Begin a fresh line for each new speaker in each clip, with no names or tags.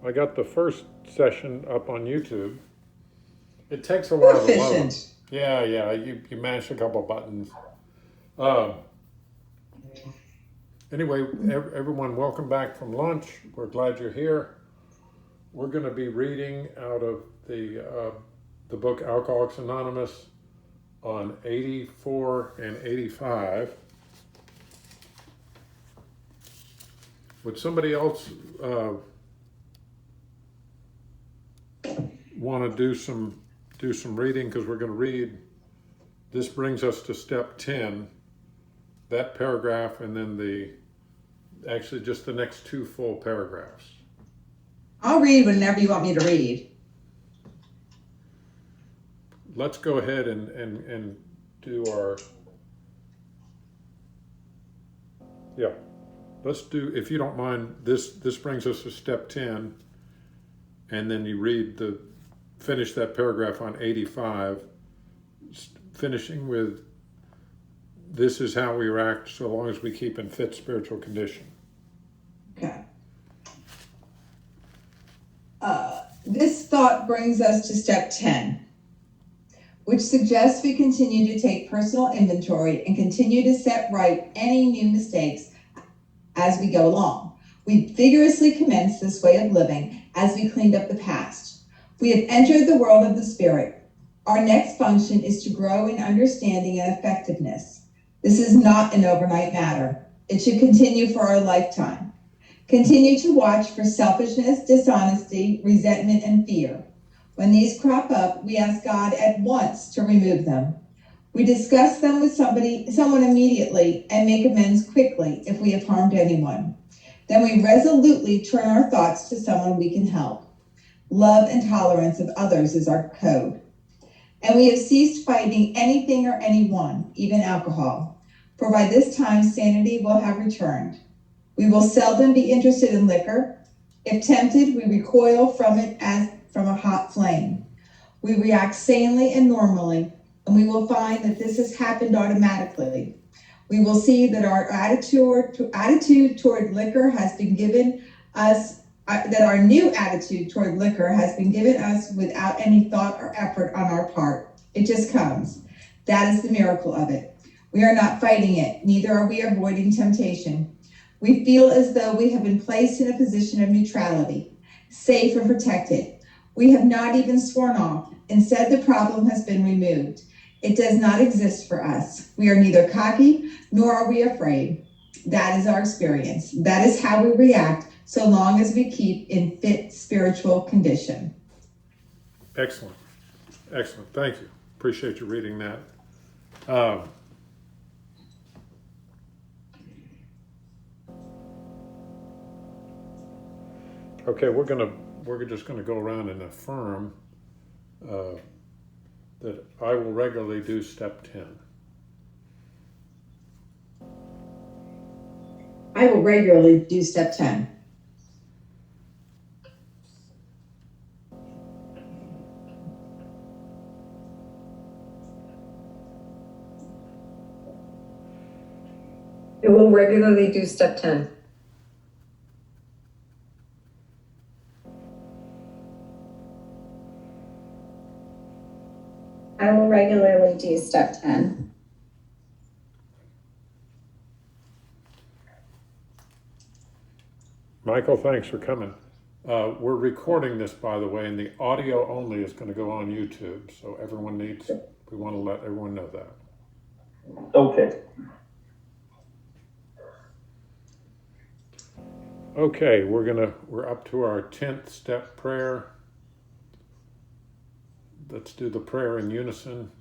I got the first session up on YouTube. It takes a while to load. Yeah, you mash a couple buttons. Anyway, everyone, welcome back from lunch. We're glad you're here. We're going to be reading out of the book Alcoholics Anonymous on 84 and 85. Would somebody else want to do some reading? Because we're going to read. This brings us to step 10. That paragraph, and then actually just the next two full paragraphs.
I'll read whenever you want me to read.
Let's go ahead and do our, let's do, if you don't mind, this brings us to step 10, and then you finish that paragraph on 85, finishing with, this is how we react so long as we keep in fit spiritual condition.
Okay. This thought brings us to step 10, which suggests we continue to take personal inventory and continue to set right any new mistakes as we go along. We vigorously commence this way of living as we cleaned up the past. We have entered the world of the spirit. Our next function is to grow in understanding and effectiveness. This is not an overnight matter. It should continue for our lifetime. Continue to watch for selfishness, dishonesty, resentment, and fear. When these crop up, we ask God at once to remove them. We discuss them with someone immediately and make amends quickly if we have harmed anyone. Then we resolutely turn our thoughts to someone we can help. Love and tolerance of others is our code. And we have ceased fighting anything or anyone, even alcohol. For by this time, sanity will have returned. We will seldom be interested in liquor. If tempted, we recoil from it as from a hot flame. We react sanely and normally, and we will find that this has happened automatically. We will see that our attitude toward liquor has been given us, that our new attitude toward liquor has been given us without any thought or effort on our part. It just comes. That is the miracle of it. We are not fighting it, neither are we avoiding temptation. We feel as though we have been placed in a position of neutrality, safe and protected. We have not even sworn off. Instead, the problem has been removed. It does not exist for us. We are neither cocky nor are we afraid. That is our experience. That is how we react so long as we keep in fit spiritual condition.
Excellent. Thank you. Appreciate you reading that. Okay, we're just gonna go around and affirm that I will regularly do step 10.
I will regularly do step 10.
I will regularly do step 10.
I will regularly do step 10.
Michael, thanks for coming. We're recording this, by the way, and the audio only is going to go on YouTube, so we want to let everyone know that.
Okay.
Okay, we're up to our 10th step prayer. Let's do the prayer in unison.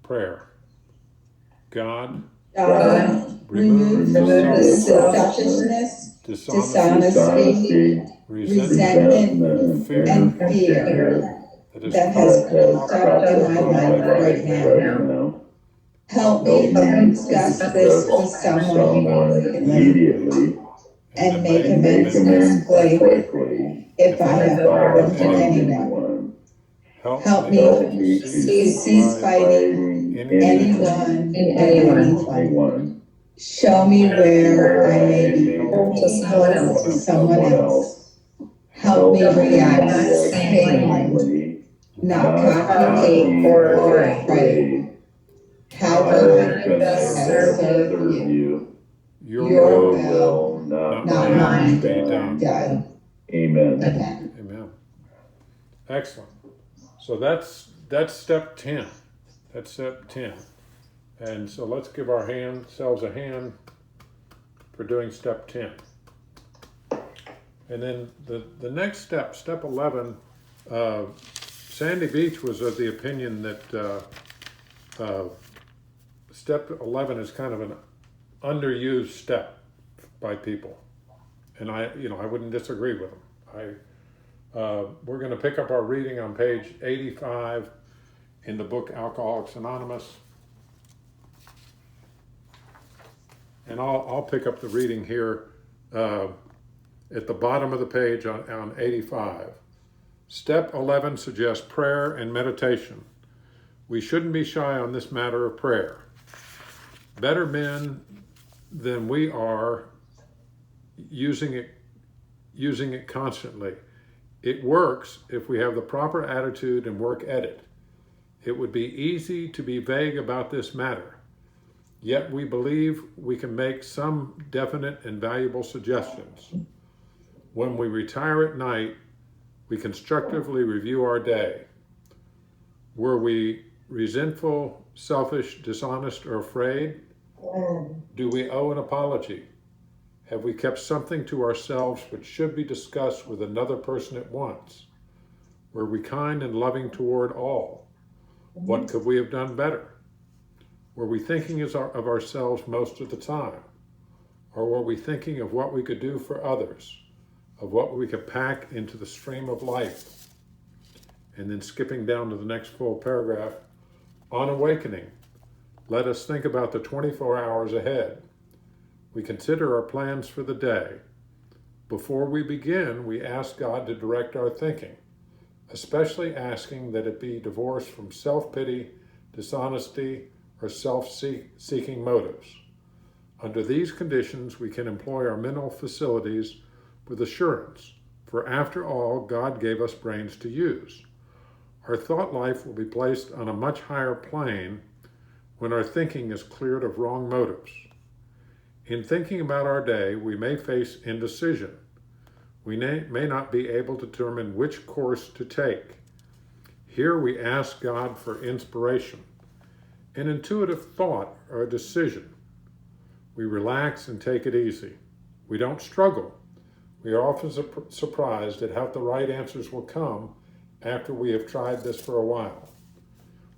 Prayer. God,
remove the selfishness, dishonesty, resentment, and fear that has cropped up in my life right now. Help me to discuss this with someone immediately and make amends quickly if I have harmed anyone. Help me to cease fighting anyone and anyone. Show me where I may be hurtful to someone else. Help react singly, not copy or afraid. How can I best serve you? Your will, not mine, be done. Amen.
Amen. Excellent. So that's step 10. That's step 10. And so let's give ourselves a hand for doing step 10. And then the next step, step 11, Sandy Beach was of the opinion that step 11 is kind of an underused step by people. And I wouldn't disagree with them. We're going to pick up our reading on page 85 in the book Alcoholics Anonymous. And I'll pick up the reading here at the bottom of the page on 85. Step 11 suggests prayer and meditation. We shouldn't be shy on this matter of prayer. Better men than we are using it constantly. It works if we have the proper attitude and work at it. It would be easy to be vague about this matter, yet we believe we can make some definite and valuable suggestions. When we retire at night, we constructively review our day. Were we resentful, selfish, dishonest, or afraid? Do we owe an apology? Have we kept something to ourselves which should be discussed with another person at once? Were we kind and loving toward all? What could we have done better? Were we thinking of ourselves most of the time? Or were we thinking of what we could do for others, of what we could pack into the stream of life? And then skipping down to the next full paragraph, on awakening, let us think about the 24 hours ahead. We consider our plans for the day. Before we begin, we ask God to direct our thinking, especially asking that it be divorced from self-pity, dishonesty, or self-seeking motives. Under these conditions, we can employ our mental facilities with assurance, for after all, God gave us brains to use. Our thought life will be placed on a much higher plane when our thinking is cleared of wrong motives. In thinking about our day, we may face indecision. We may not be able to determine which course to take. Here we ask God for inspiration, an intuitive thought or a decision. We relax and take it easy. We don't struggle. We are often surprised at how the right answers will come after we have tried this for a while.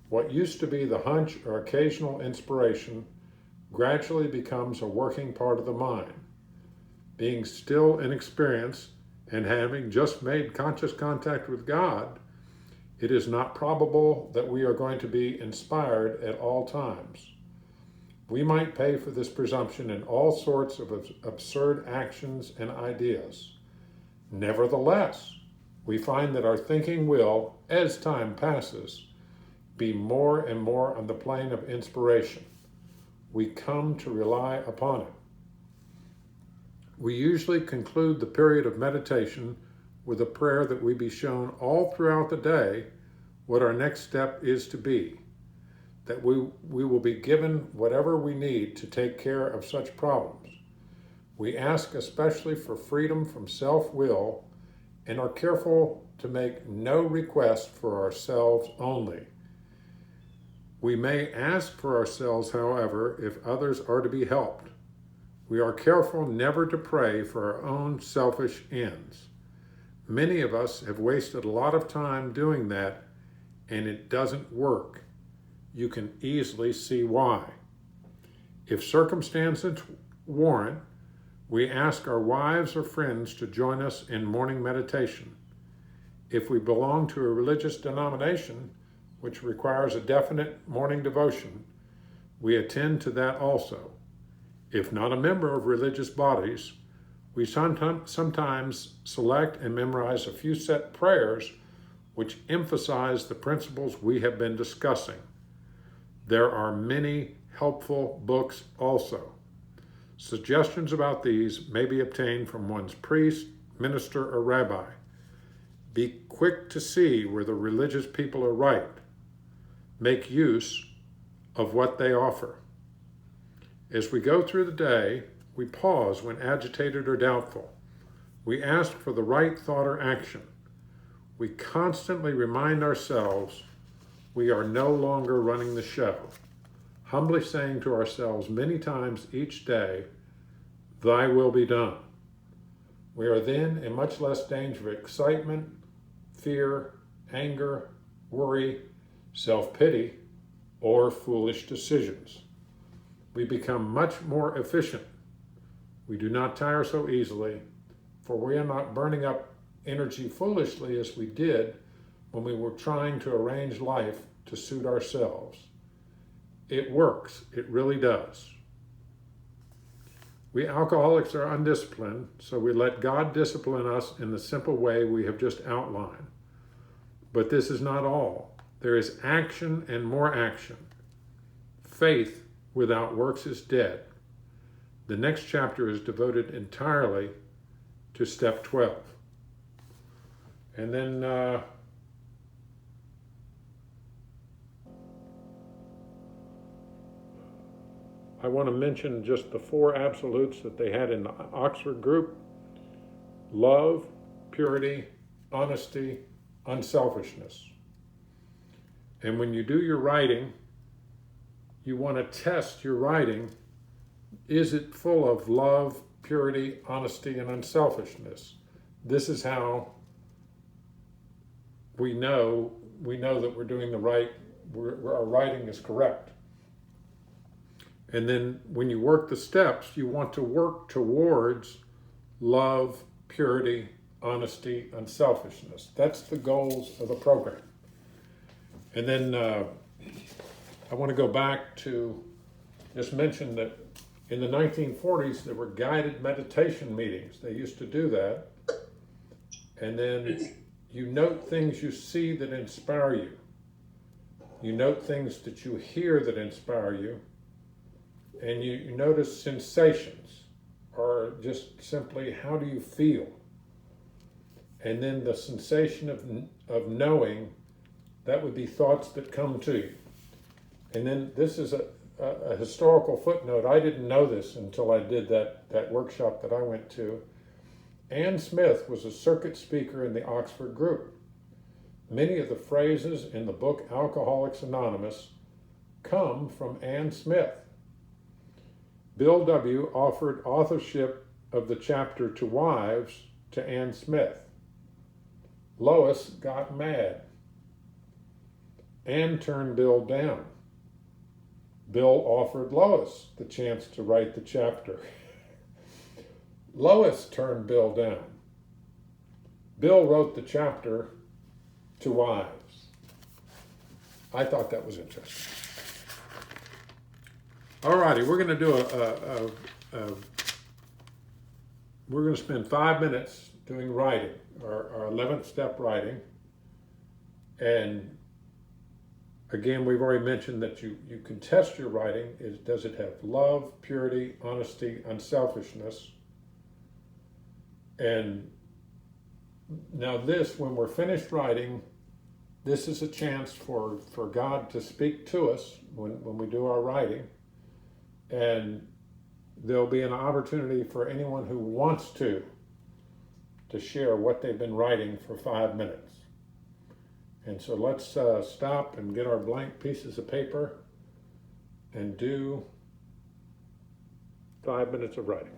What used to be the hunch or occasional inspiration gradually becomes a working part of the mind. Being still inexperienced and having just made conscious contact with God, it is not probable that we are going to be inspired at all times. We might pay for this presumption in all sorts of absurd actions and ideas. Nevertheless, we find that our thinking will, as time passes, be more and more on the plane of inspiration. We come to rely upon it. We usually conclude the period of meditation with a prayer that we be shown all throughout the day what our next step is to be, that we will be given whatever we need to take care of such problems. We ask especially for freedom from self-will and are careful to make no request for ourselves only. We may ask for ourselves, however, if others are to be helped. We are careful never to pray for our own selfish ends. Many of us have wasted a lot of time doing that, and it doesn't work. You can easily see why. If circumstances warrant, we ask our wives or friends to join us in morning meditation. If we belong to a religious denomination, which requires a definite morning devotion, we attend to that also. If not a member of religious bodies, we sometimes select and memorize a few set prayers which emphasize the principles we have been discussing. There are many helpful books also. Suggestions about these may be obtained from one's priest, minister, or rabbi. Be quick to see where the religious people are right. Make use of what they offer. As we go through the day, we pause when agitated or doubtful. We ask for the right thought or action. We constantly remind ourselves we are no longer running the show, humbly saying to ourselves many times each day, "Thy will be done." We are then in much less danger of excitement, fear, anger, worry, self-pity, or foolish decisions. We become much more efficient. We do not tire so easily, for we are not burning up energy foolishly as we did when we were trying to arrange life to suit ourselves. It works, it really does. We alcoholics are undisciplined, so we let God discipline us in the simple way we have just outlined. But this is not all. There is action and more action. Faith without works is dead. The next chapter is devoted entirely to step 12. And then I want to mention just the 4 absolutes that they had in the Oxford group: love, purity, honesty, unselfishness. And when you do your writing, you want to test your writing. Is it full of love, purity, honesty, and unselfishness? This is how we know that we're doing the right, our writing is correct. And then when you work the steps, you want to work towards love, purity, honesty, unselfishness. That's the goals of the program. And then I want to go back to just mention that in the 1940s, there were guided meditation meetings. They used to do that. And then you note things you see that inspire you. You note things that you hear that inspire you. And you notice sensations, or just simply how do you feel? And then the sensation of knowing, that would be thoughts that come to you. And then this is a historical footnote. I didn't know this until I did that workshop that I went to. Anne Smith was a circuit speaker in the Oxford group. Many of the phrases in the book Alcoholics Anonymous come from Anne Smith. Bill W. offered authorship of the chapter to wives to Anne Smith. Lois got mad. Anne turned Bill down. Bill offered Lois the chance to write the chapter. Lois turned Bill down. Bill wrote the chapter to wives. I thought that was interesting. All righty, we're going to do we're going to spend 5 minutes doing writing, our 11th step writing. And again, we've already mentioned that you can test your writing. Does it have love, purity, honesty, unselfishness? And now this, when we're finished writing, this is a chance for God to speak to us when we do our writing. And there'll be an opportunity for anyone who wants to share what they've been writing for 5 minutes. And so let's stop and get our blank pieces of paper and do 5 minutes of writing.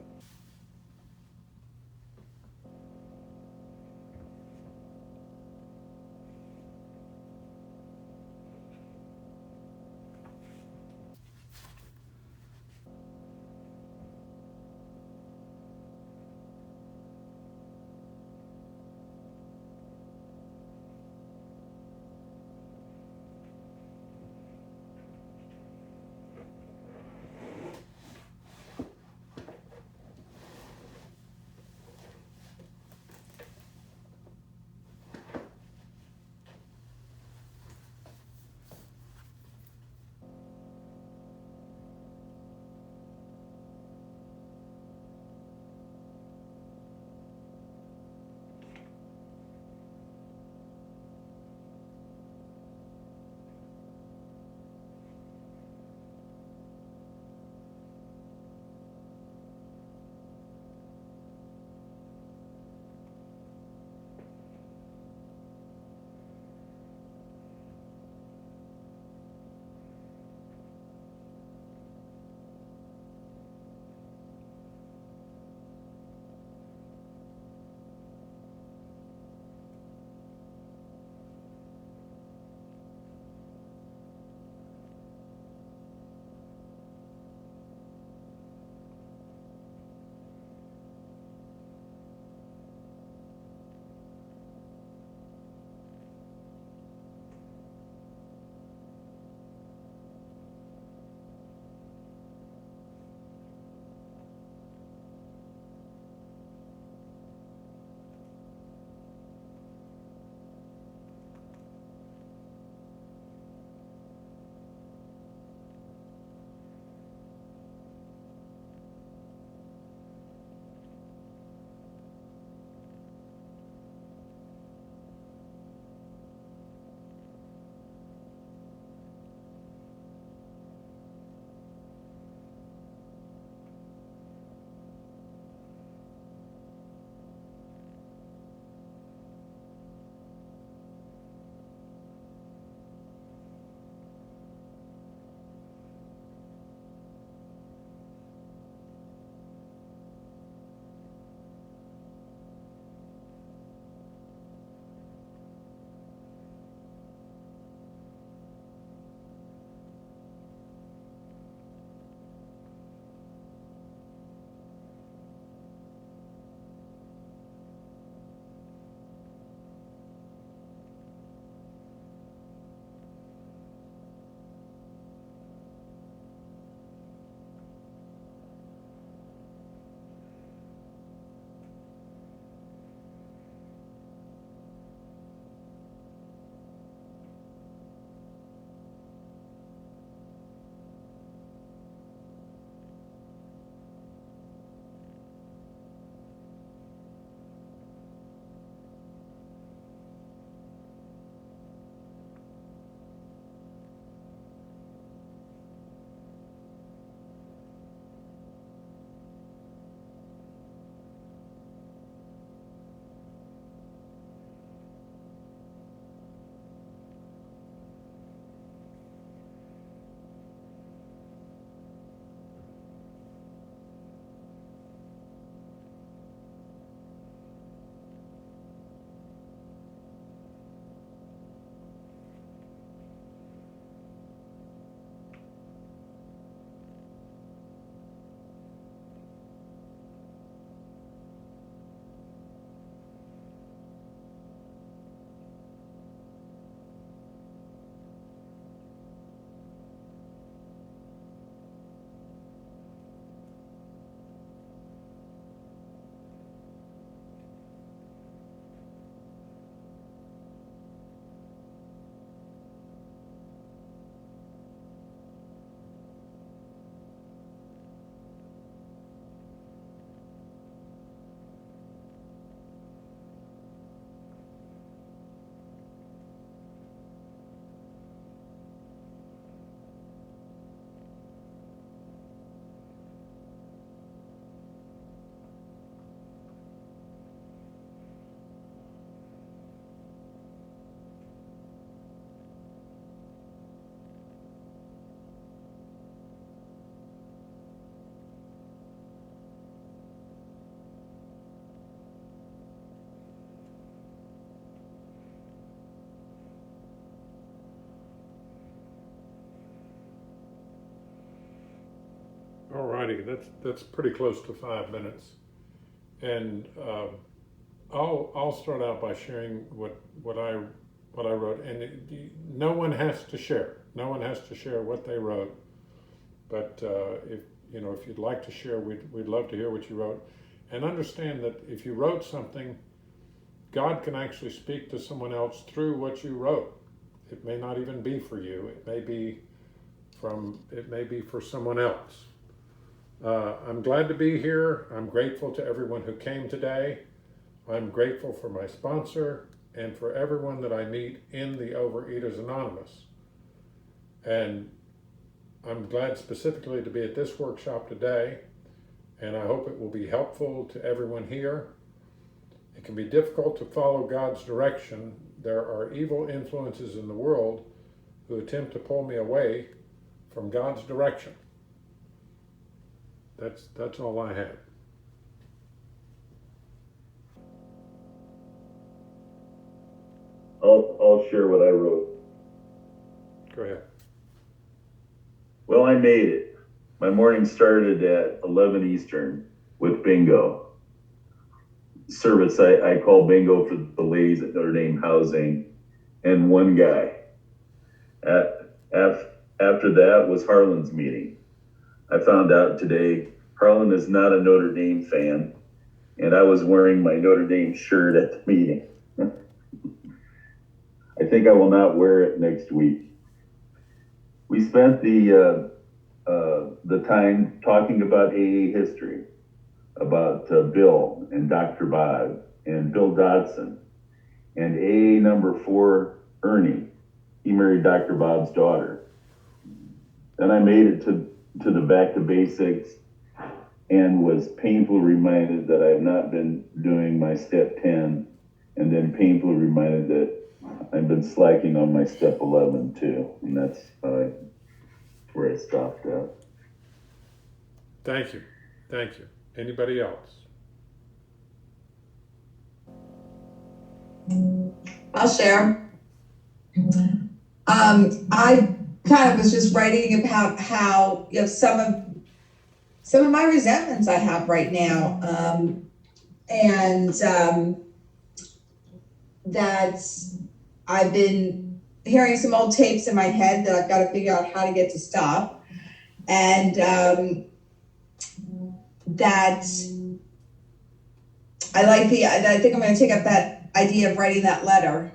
righty, that's pretty close to 5 minutes. And I'll start out by sharing what I wrote, and no one has to share. No one has to share what they wrote. But if you'd like to share, we'd love to hear what you wrote, and understand that if you wrote something, God can actually speak to someone else through what you wrote. It may not even be for you. It may be for someone else. I'm glad to be here. I'm grateful to everyone who came today. I'm grateful for my sponsor and for everyone that I meet in the Overeaters Anonymous. And I'm glad specifically to be at this workshop today, and I hope it will be helpful to everyone here. It can be difficult to follow God's direction. There are evil influences in the world who attempt to pull me away from God's direction. That's all I had.
I'll share what I wrote.
Go ahead.
Well, I made it. My morning started at 11 Eastern with bingo. Service, I call bingo for the ladies at Notre Dame Housing, and one guy. After that was Harlan's meeting. I found out today Harlan is not a Notre Dame fan, and I was wearing my Notre Dame shirt at the meeting. I think I will not wear it next week. We spent the time talking about AA history, about Bill and Dr. Bob and Bill Dodson, and AA number 4, Ernie. He married Dr. Bob's daughter. Then I made it to the back to basics and was painfully reminded that I have not been doing my step 10, and then painfully reminded that I've been slacking on my step 11 too, and that's where I stopped at.
Thank you. Anybody else?
I'll share. I kind of was just writing about how, some of my resentments I have right now, and that I've been hearing some old tapes in my head that I've got to figure out how to get to stop, and that I think I'm going to take up that idea of writing that letter,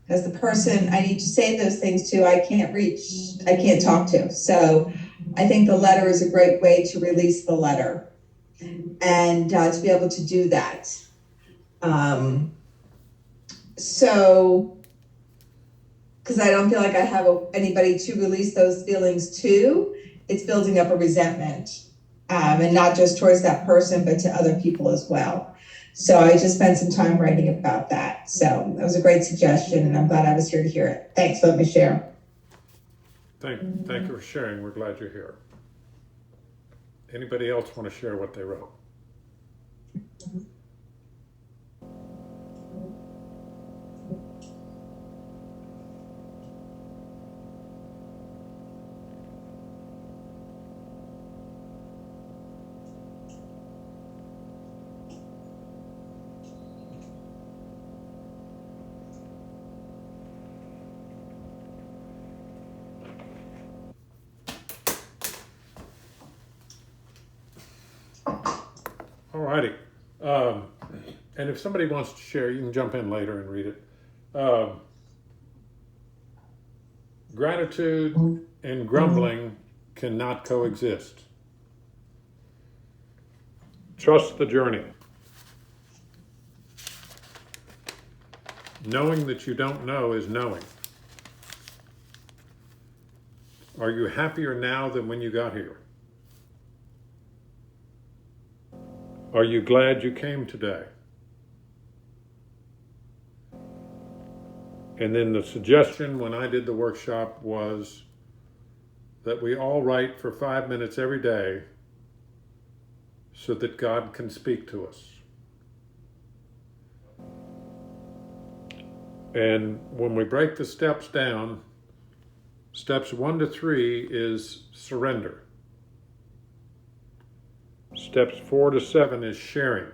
because the person I need to say those things to, I can't talk to. So I think the letter is a great way to release the letter, and to be able to do that. So, because I don't feel like I have anybody to release those feelings to, it's building up a resentment, and not just towards that person, but to other people as well. So I just spent some time writing about that. So that was a great suggestion, and I'm glad I was here to hear it. Thanks for letting me share.
Thank you for sharing. We're glad you're here. Anybody else want to share what they wrote? Alrighty. And if somebody wants to share, you can jump in later and read it. Gratitude and grumbling cannot coexist. Trust the journey. Knowing that you don't know is knowing. Are you happier now than when you got here? Are you glad you came today? And then the suggestion when I did the workshop was that we all write for 5 minutes every day so that God can speak to us. And when we break the steps down, steps 1 to 3 is surrender. Steps 4 to 7 is sharing.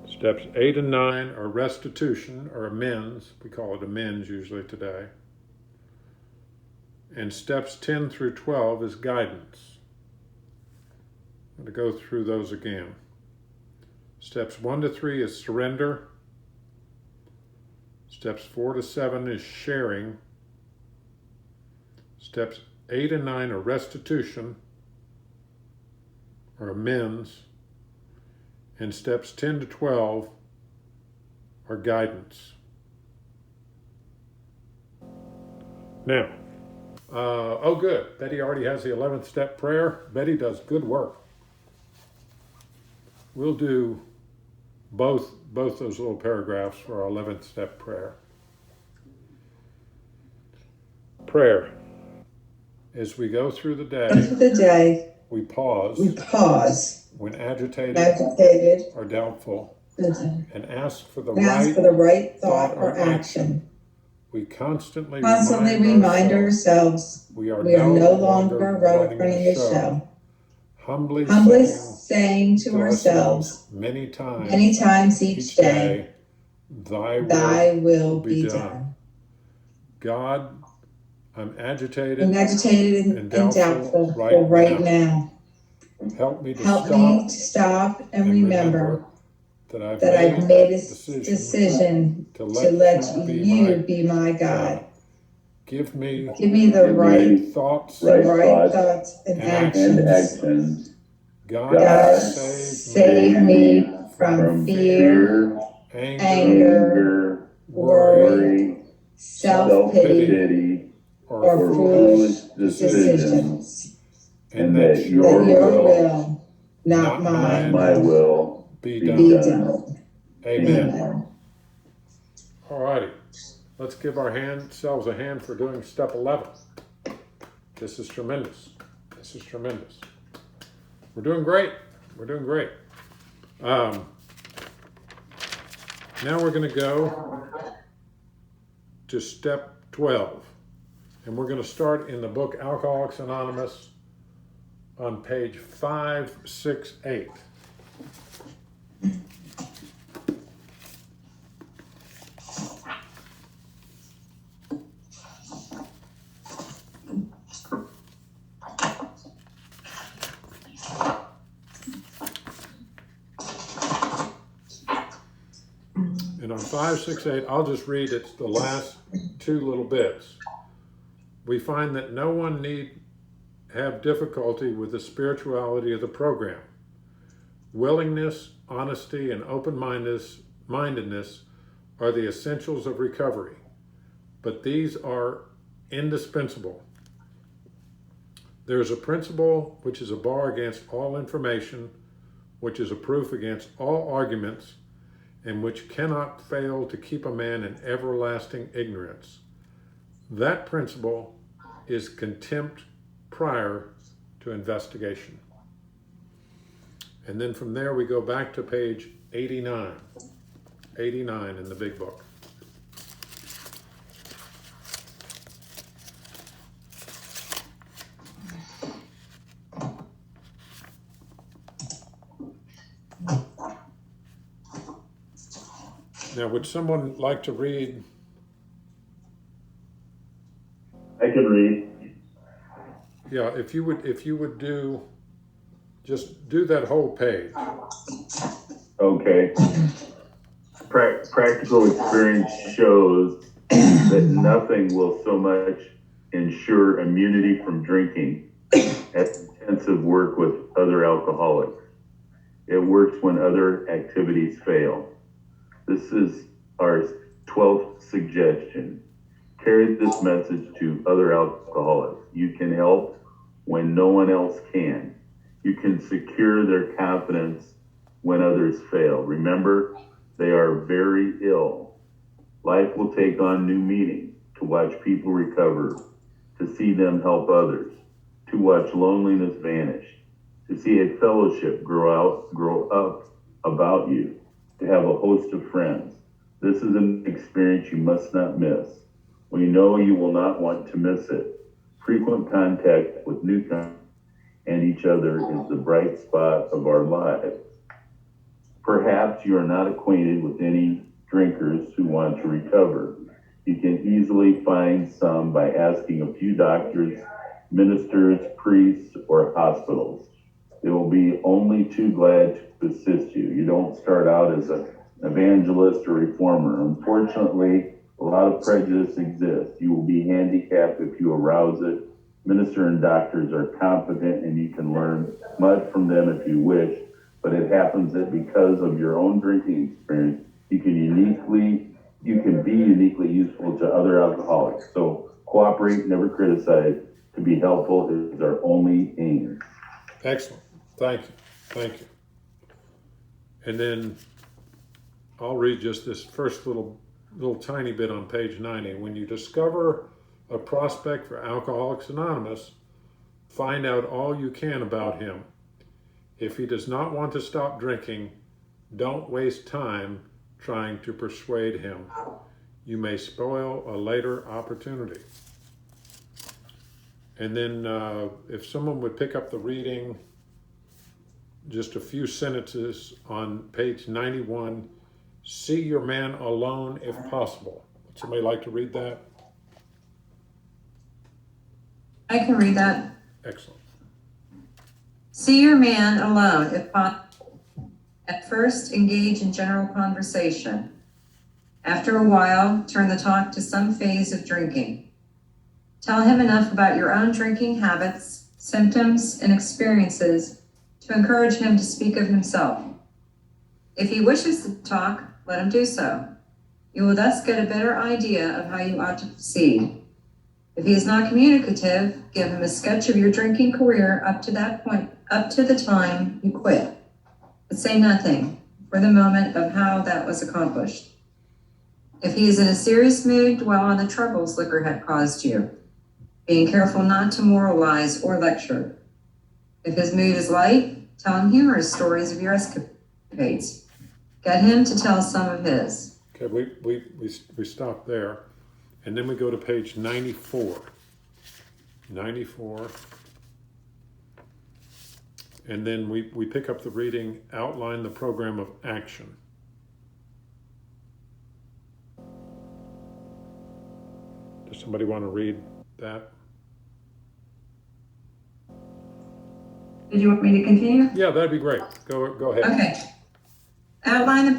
Steps 8 and 9 are restitution or amends. We call it amends usually today. And steps 10 through 12 is guidance. I'm going to go through those again. Steps 1 to 3 is surrender. Steps 4 to 7 is sharing. Steps 8 and 9 are restitution or amends. And steps 10 to 12 are guidance. Now, oh good, Betty already has the 11th step prayer. Betty does good work. We'll do both those little paragraphs for our 11th step prayer. Prayer. As we go through the day, we pause when agitated or doubtful and ask for the right thought or action. We constantly remind ourselves we are no longer running the show. Humbly saying to ourselves many times each day, Thy will be done. God, I'm agitated and doubtful right now. Help me to stop and remember that I've made a decision to let you be my God. Give me the right thoughts and actions. God, save me from fear, anger, worry, self-pity, or foolish decisions. And that your will, not mine, my will, be done. Amen. All righty. Let's give ourselves a hand for doing step 11. This is tremendous. We're doing great. Now we're going to go to step 12. And we're going to start in the book Alcoholics Anonymous on page 568. And on 568, I'll just read it's the last two little bits. We find that no one need have difficulty with the spirituality of the program. Willingness, honesty, and open-mindedness are the essentials of recovery, but these are indispensable. There is a principle which is a bar against all information, which is a proof against all arguments, and which cannot fail to keep a man in everlasting ignorance. That principle is contempt prior to investigation. And then from there we go back to page 89 in the big book. Now, would someone like to read?
I can read.
Yeah, if you would just do that whole page.
Okay. Practical experience shows that nothing will so much ensure immunity from drinking as intensive work with other alcoholics. It works when other activities fail. This is our 12th suggestion. Carry this message to other alcoholics. You can help when no one else can. You can secure their confidence when others fail. Remember, they are very ill. Life will take on new meaning to watch people recover, to see them help others, to watch loneliness vanish, to see a fellowship grow up about you, to have a host of friends. This is an experience you must not miss. We know you will not want to miss it. Frequent contact with newcomers and each other is the bright spot of our lives. Perhaps you are not acquainted with any drinkers who want to recover. You can easily find some by asking a few doctors, ministers, priests, or hospitals. They will be only too glad to assist you. You don't start out as an evangelist or reformer. Unfortunately, a lot of prejudice exists. You will be handicapped if you arouse it. Minister and doctors are competent and you can learn much from them if you wish, but it happens that because of your own drinking experience, you can be uniquely useful to other alcoholics. So cooperate, never criticize. To be helpful is our only aim.
Excellent. Thank you. And then I'll read just this first little tiny bit on page 90. When you discover a prospect for Alcoholics Anonymous, find out all you can about him. If he does not want to stop drinking, don't waste time trying to persuade him. You may spoil a later opportunity. And then if someone would pick up the reading, just a few sentences on page 91, see your man alone if possible. Would somebody like to read that?
I can read that.
Excellent.
See your man alone if possible. At first, engage in general conversation. After a while, turn the talk to some phase of drinking. Tell him enough about your own drinking habits, symptoms, and experiences to encourage him to speak of himself. If he wishes to talk, let him do so. You will thus get a better idea of how you ought to proceed. If he is not communicative, give him a sketch of your drinking career up to that point, up to the time you quit. But say nothing for the moment of how that was accomplished. If he is in a serious mood, dwell on the troubles liquor had caused you, being careful not to moralize or lecture. If his mood is light, tell him humorous stories of your escapades. Get him to tell some of his.
Okay, we stop there. And then we go to page 94. 94. And then we pick up the reading, outline the program of action. Does somebody want to read that?
Did you want me to continue?
Yeah, that'd be great. Go ahead.
Okay. Outline the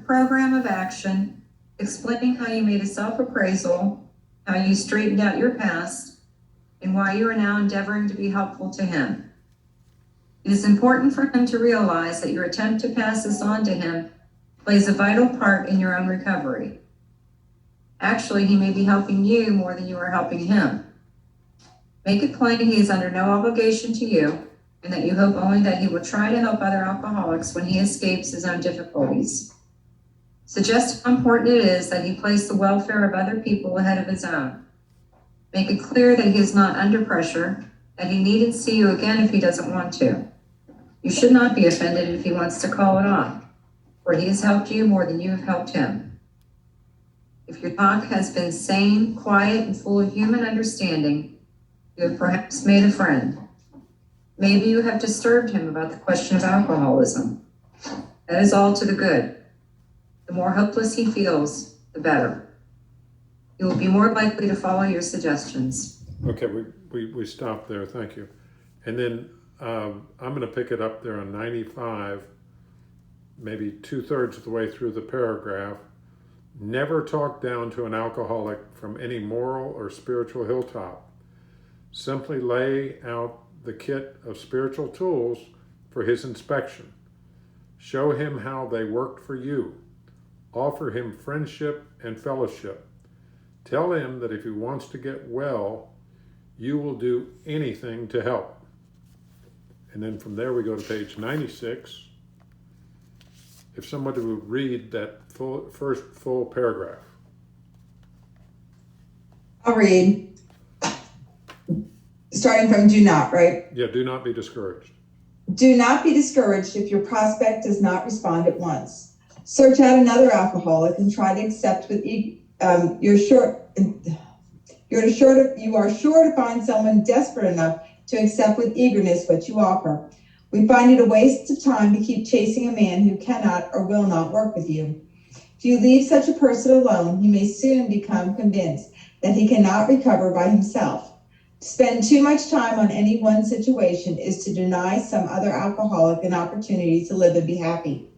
program of action, explaining how you made a self-appraisal, how you straightened out your past, and why you are now endeavoring to be helpful to him. It is important for him to realize that your attempt to pass this on to him plays a vital part in your own recovery. Actually, he may be helping you more than you are helping him. Make it plain he is under no obligation to you, and that you hope only that he will try to help other alcoholics when he escapes his own difficulties. Suggest how important it is that he place the welfare of other people ahead of his own. Make it clear that he is not under pressure, that he needn't see you again if he doesn't want to. You should not be offended if he wants to call it off, for he has helped you more than you have helped him. If your talk has been sane, quiet, and full of human understanding, you have perhaps made a friend. Maybe you have disturbed him about the question of alcoholism. That is all to the good. The more hopeless he feels, the better. He will be more likely to follow your suggestions.
Okay, we stop there. Thank you. And then I'm going to pick it up there on 95, maybe 2/3 of the way through the paragraph. Never talk down to an alcoholic from any moral or spiritual hilltop. Simply lay out the kit of spiritual tools for his inspection. Show him how they worked for you. Offer him friendship and fellowship. Tell him that if he wants to get well, you will do anything to help. And then from there we go to page 96. If somebody would read that first full paragraph.
I'll read. Starting from do not, right?
Yeah, do not be discouraged.
Do not be discouraged if your prospect does not respond at once. Search out another alcoholic and try to accept with you are sure to find someone desperate enough to accept with eagerness what you offer. We find it a waste of time to keep chasing a man who cannot or will not work with you. If you leave such a person alone, he may soon become convinced that he cannot recover by himself. To spend too much time on any one situation is to deny some other alcoholic an opportunity to live and be happy.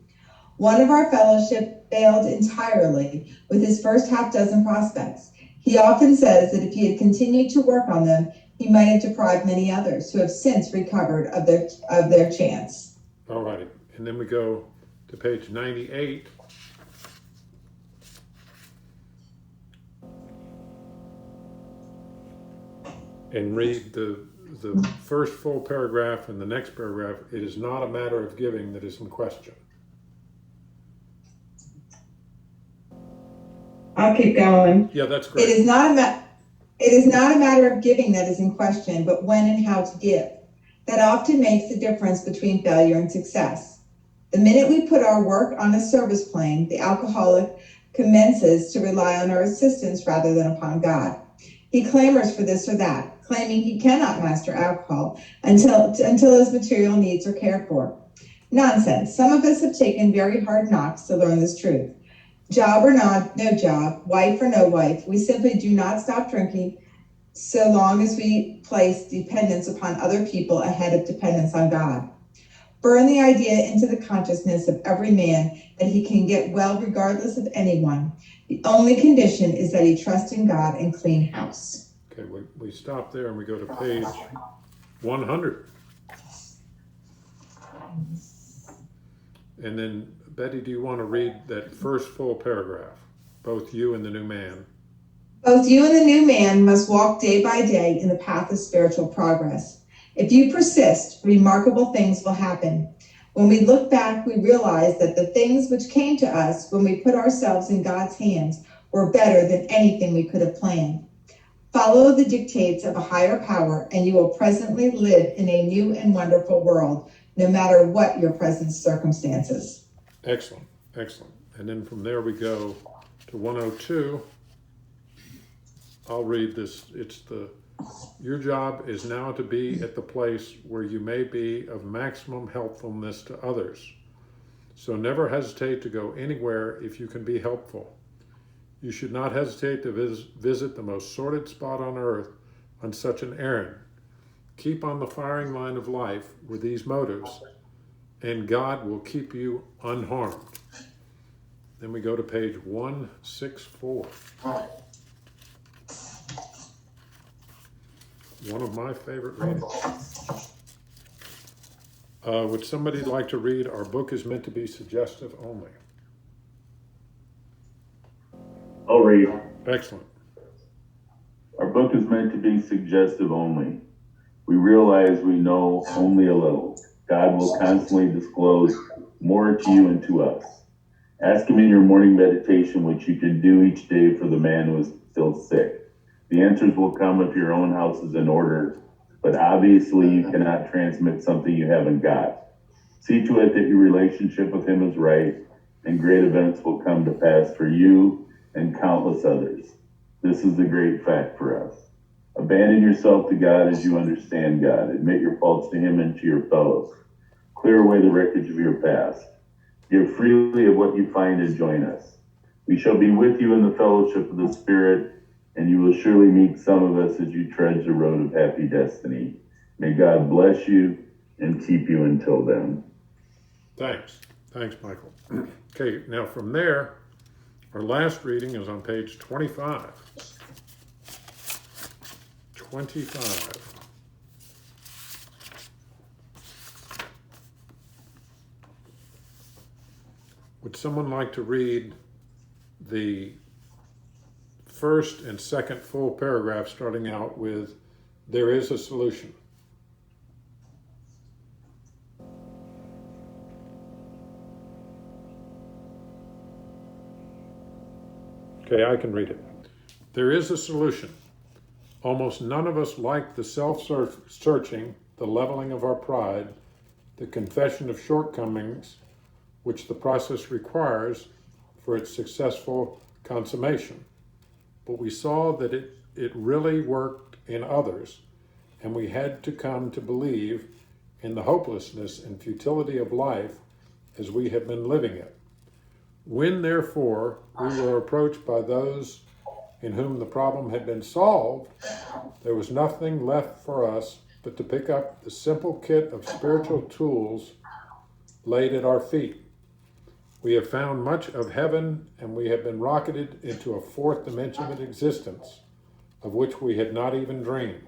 One of our fellowship failed entirely with his first half dozen prospects. He often says that if he had continued to work on them, he might have deprived many others who have since recovered of their chance.
All righty. And then we go to page 98. And read the first full paragraph and the next paragraph. It is not a matter of giving that is in question.
I'll keep going.
Yeah, that's
It
great.
is not a matter of giving that is in question, but when and how to give. That often makes the difference between failure and success. The minute we put our work on a service plane, the alcoholic commences to rely on our assistance rather than upon God. He clamors for this or that, claiming he cannot master alcohol until his material needs are cared for. Nonsense. Some of us have taken very hard knocks to learn this truth. Job or not, no job, wife or no wife, we simply do not stop drinking so long as we place dependence upon other people ahead of dependence on God. Burn the idea into the consciousness of every man that he can get well regardless of anyone. The only condition is that he trusts in God and clean house.
Okay, we stop there and we go to page 100. And then, Betty, do you want to read that first full paragraph? Both you and the new man.
Both you and the new man must walk day by day in the path of spiritual progress. If you persist, remarkable things will happen. When we look back, we realize that the things which came to us when we put ourselves in God's hands were better than anything we could have planned. Follow the dictates of a higher power, and you will presently live in a new and wonderful world, no matter what your present circumstances.
Excellent, excellent. And then from there we go to 102. I'll read this. Your job is now to be at the place where you may be of maximum helpfulness to others. So never hesitate to go anywhere if you can be helpful. You should not hesitate to visit the most sordid spot on earth on such an errand. Keep on the firing line of life with these motives, and God will keep you unharmed. Then we go to page 164. One of my favorite readings. Would somebody like to read Our Book is Meant to Be Suggestive Only?
I'll read.
Excellent.
Our book is meant to be suggestive only. We realize we know only a little. God will constantly disclose more to you and to us. Ask him in your morning meditation what you can do each day for the man who is still sick. The answers will come if your own house is in order, but obviously you cannot transmit something you haven't got. See to it that your relationship with him is right, and great events will come to pass for you and countless others. This is the great fact for us. Abandon yourself to God as you understand God. Admit your faults to him and to your fellows. Clear away the wreckage of your past. Give freely of what you find and join us. We shall be with you in the fellowship of the Spirit, and you will surely meet some of us as you trudge the road of happy destiny. May God bless you and keep you until then.
Thanks, Michael. Okay, now from there, our last reading is on page 25. 25. Would someone like to read the first and second full paragraph starting out with, "There is a solution"? Okay, I can read it. There is a solution. Almost none of us like the self-searching, the leveling of our pride, the confession of shortcomings, which the process requires for its successful consummation. But we saw that it really worked in others, and we had to come to believe in the hopelessness and futility of life as we had been living it. When, therefore, we were approached by those in whom the problem had been solved, there was nothing left for us but to pick up the simple kit of spiritual tools laid at our feet. We have found much of heaven, and we have been rocketed into a fourth dimension of existence, of which we had not even dreamed.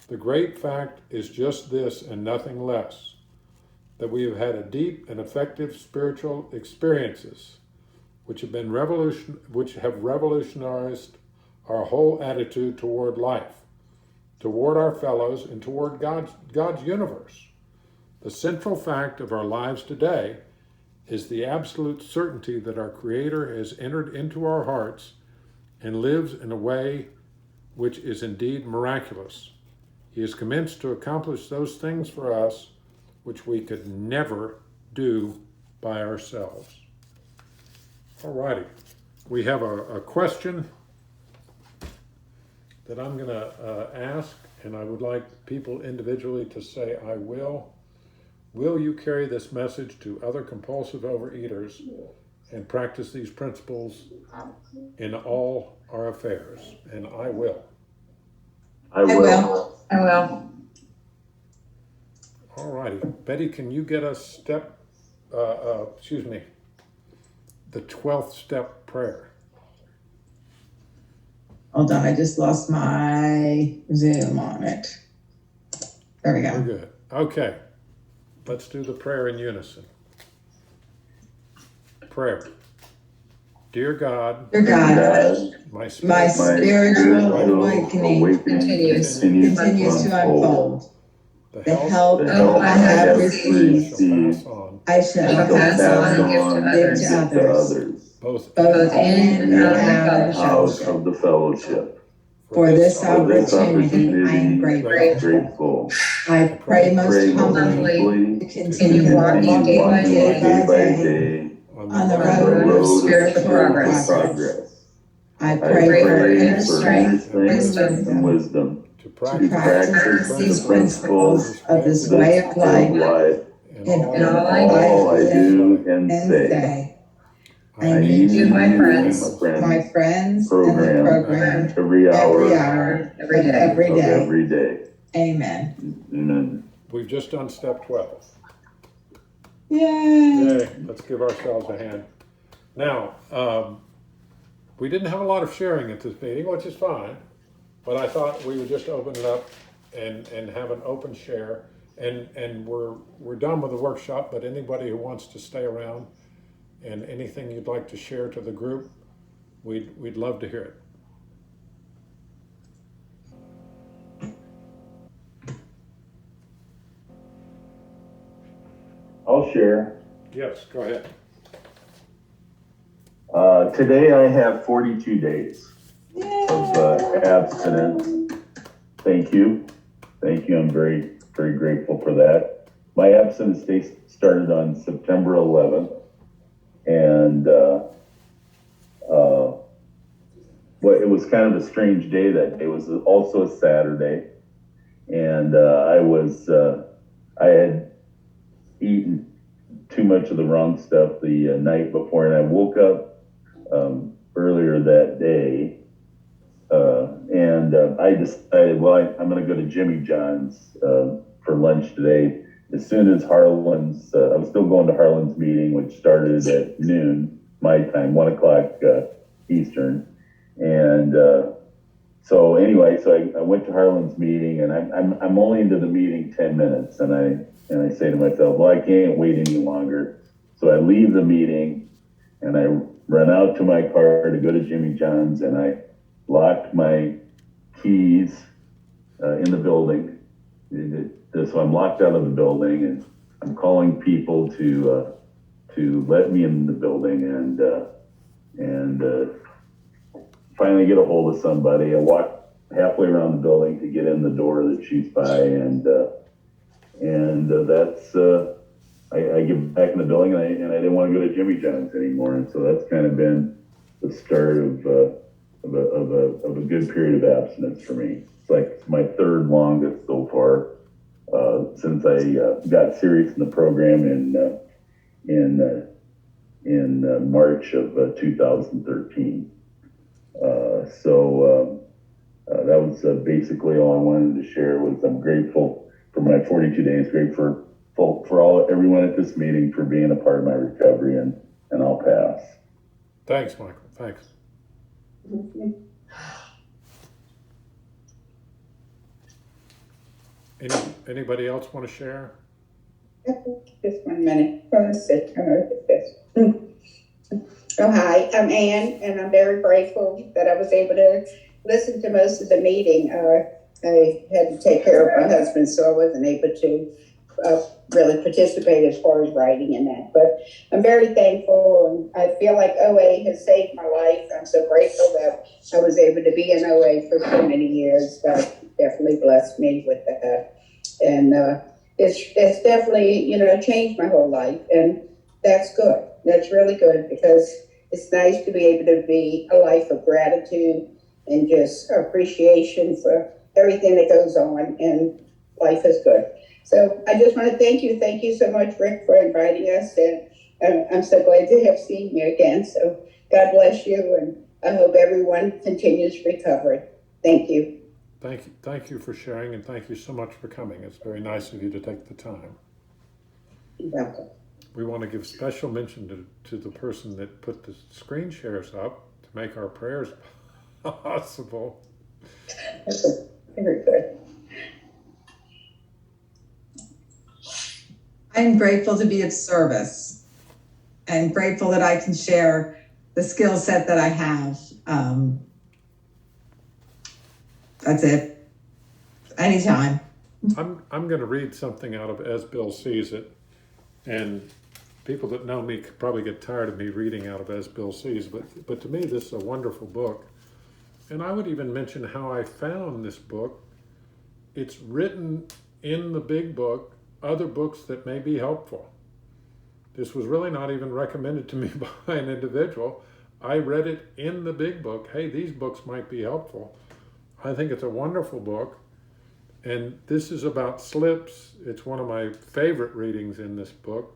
The great fact is just this and nothing less, that we have had a deep and effective spiritual experiences which have revolutionized our whole attitude toward life, toward our fellows, and toward God's universe. The central fact of our lives today is the absolute certainty that our Creator has entered into our hearts and lives in a way which is indeed miraculous. He has commenced to accomplish those things for us which we could never do by ourselves. All righty. We have a question that I'm going to ask, and I would like people individually to say, I will. Will you carry this message to other compulsive overeaters and practice these principles in all our affairs? And I will.
I will.
I will.
All righty. Betty, can you get us the 12th step prayer?
Hold on, I just lost my Zoom on it. There we
We're
go.
good. Okay. Let's do the prayer in unison. Prayer. Dear God,
Dear God,
my
my spiritual awakening
Continues.
continues to unfold. The help I have received,
I shall
I shall
pass on and give to
others,
both
both in and out
and
of the
out
fellowship.
of the fellowship.
For this
For this
opportunity, I am grateful.
Grateful.
I pray most
Pray
humbly
humbly
to
continue
continue
walking
walking
day by
day by
day
day
on the
on the
road
road
of
of
spiritual
progress.
progress. I
I
pray for inner
strength
strength and wisdom
to
to
practice
practice these principles of this way of life
in
in
all I do and
and
say.
say.
I need
you, my friends,
my friends, and the
program
program
every hour
every
of
day.
every
of
day.
every day.
Amen.
Amen.
We've just done step 12.
Yay!
Yay. Let's give ourselves a hand. Now, we didn't have a lot of sharing at this meeting, which is fine, but I thought we would just open it up and have an open share. And we're done with the workshop, but anybody who wants to stay around and anything you'd like to share to the group, we'd love to hear it.
I'll share.
Yes, go ahead.
Today I have 42 days
Yay!
of abstinence. Thank you. I'm very, very grateful for that. My abstinence day started on September 11th. And well, it was kind of a strange day that day. It was also a Saturday. And I had eaten too much of the wrong stuff the night before, and I woke up earlier that day, and I decided, well, I'm going to go to Jimmy John's for lunch today. As soon as Harlan's, I was still going to Harlan's meeting, which started at noon, my time, 1 o'clock Eastern. And so anyway, I went to Harlan's meeting, and I'm only into the meeting 10 minutes, and I say to myself, well, I can't wait any longer. So I leave the meeting, and I run out to my car to go to Jimmy John's, and I locked my keys in the building. So I'm locked out of the building, and I'm calling people to let me in the building, and finally get a hold of somebody. I walk halfway around the building to get in the door that shoots by, and that's I get back in the building, and I didn't want to go to Jimmy John's anymore, and so that's kind of been the start of of a good period of abstinence for me. It's like my third longest so far since I got serious in the program in March of 2013. That was basically all I wanted to share. Was I'm grateful for my 42 days. Grateful for everyone at this meeting for being a part of my recovery, and I'll pass.
Thanks, Michael. Thanks. Anybody else want to share?
Just 1 minute. Let's see. I know this. Oh, hi. I'm Ann, and I'm very grateful that I was able to listen to most of the meeting. I had to take care of my husband, so I wasn't able to really participate as far as writing in that. But I'm very thankful, and I feel like OA has saved my life. I'm so grateful that I was able to be in OA for so many years. God definitely blessed me with that. And it's definitely, changed my whole life. And that's good. That's really good, because it's nice to be able to be a life of gratitude and just appreciation for everything that goes on, and life is good. So I just want to thank you. Thank you so much, Rick, for inviting us. And I'm so glad to have seen you again. So God bless you. And I hope everyone continues recovery. Thank you.
Thank you for sharing, and thank you so much for coming. It's very nice of you to take the time.
You're welcome.
We want to give special mention to the person that put the screen shares up to make our prayers possible.
That's very good.
I'm grateful to be of service and grateful that I can share the skill set that I have. That's it. Anytime.
I'm going to read something out of As Bill Sees It, and people that know me could probably get tired of me reading out of As Bill Sees, but to me this is a wonderful book. And I would even mention how I found this book. It's written in the big book, other books that may be helpful. This was really not even recommended to me by an individual. I read it in the big book. Hey, these books might be helpful. I think it's a wonderful book. And this is about slips. It's one of my favorite readings in this book.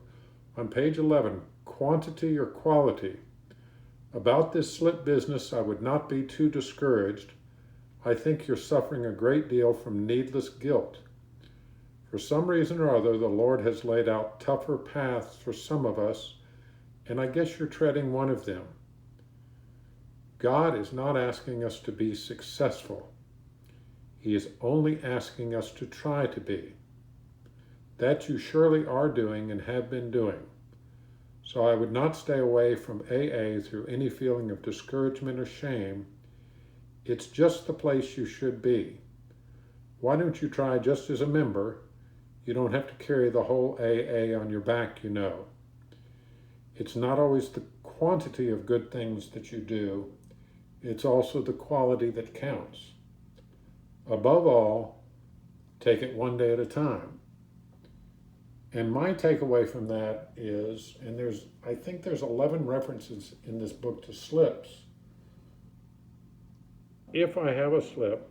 On page 11, quantity or quality. About this slip business, I would not be too discouraged. I think you're suffering a great deal from needless guilt. For some reason or other, the Lord has laid out tougher paths for some of us, and I guess you're treading one of them. God is not asking us to be successful. He is only asking us to try to be. That you surely are doing and have been doing. So I would not stay away from AA through any feeling of discouragement or shame. It's just the place you should be. Why don't you try just as a member? You don't have to carry the whole AA on your back, you know. It's not always the quantity of good things that you do. It's also the quality that counts. Above all, take it one day at a time. And my takeaway from that is, and I think there's 11 references in this book to slips. If I have a slip,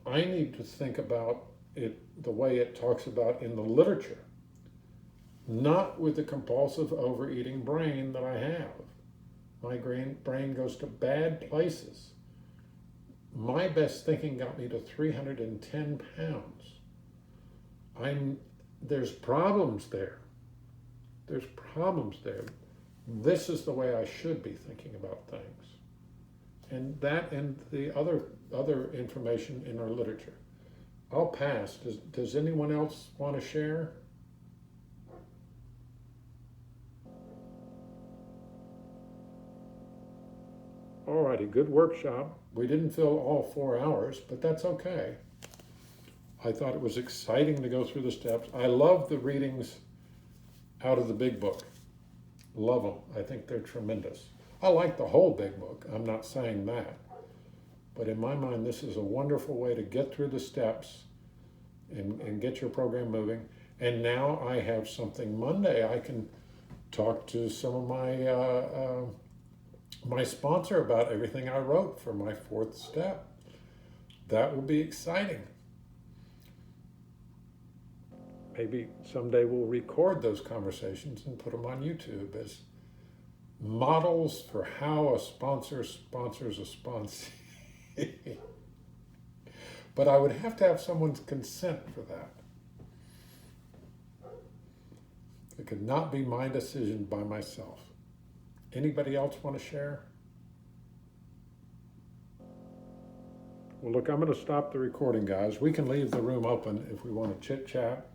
I need to think about it the way it talks about in the literature, not with the compulsive overeating brain that I have. My brain goes to bad places. My best thinking got me to 310 pounds. There's problems there. There's problems there. This is the way I should be thinking about things. And that and the other information in our literature. I'll pass. Does anyone else want to share? Alrighty, good workshop. We didn't fill all 4 hours, but that's okay. I thought it was exciting to go through the steps. I love the readings out of the big book. Love them. I think they're tremendous. I like the whole big book. I'm not saying that. But in my mind, this is a wonderful way to get through the steps and get your program moving. And now I have something Monday. I can talk to some of my my sponsor about everything I wrote for my 4th step. That will be exciting. Maybe someday we'll record those conversations and put them on YouTube as models for how a sponsor sponsors a sponsee. But I would have to have someone's consent for that. It could not be my decision by myself. Anybody else want to share? Well, look, I'm going to stop the recording, guys. We can leave the room open if we want to chit chat.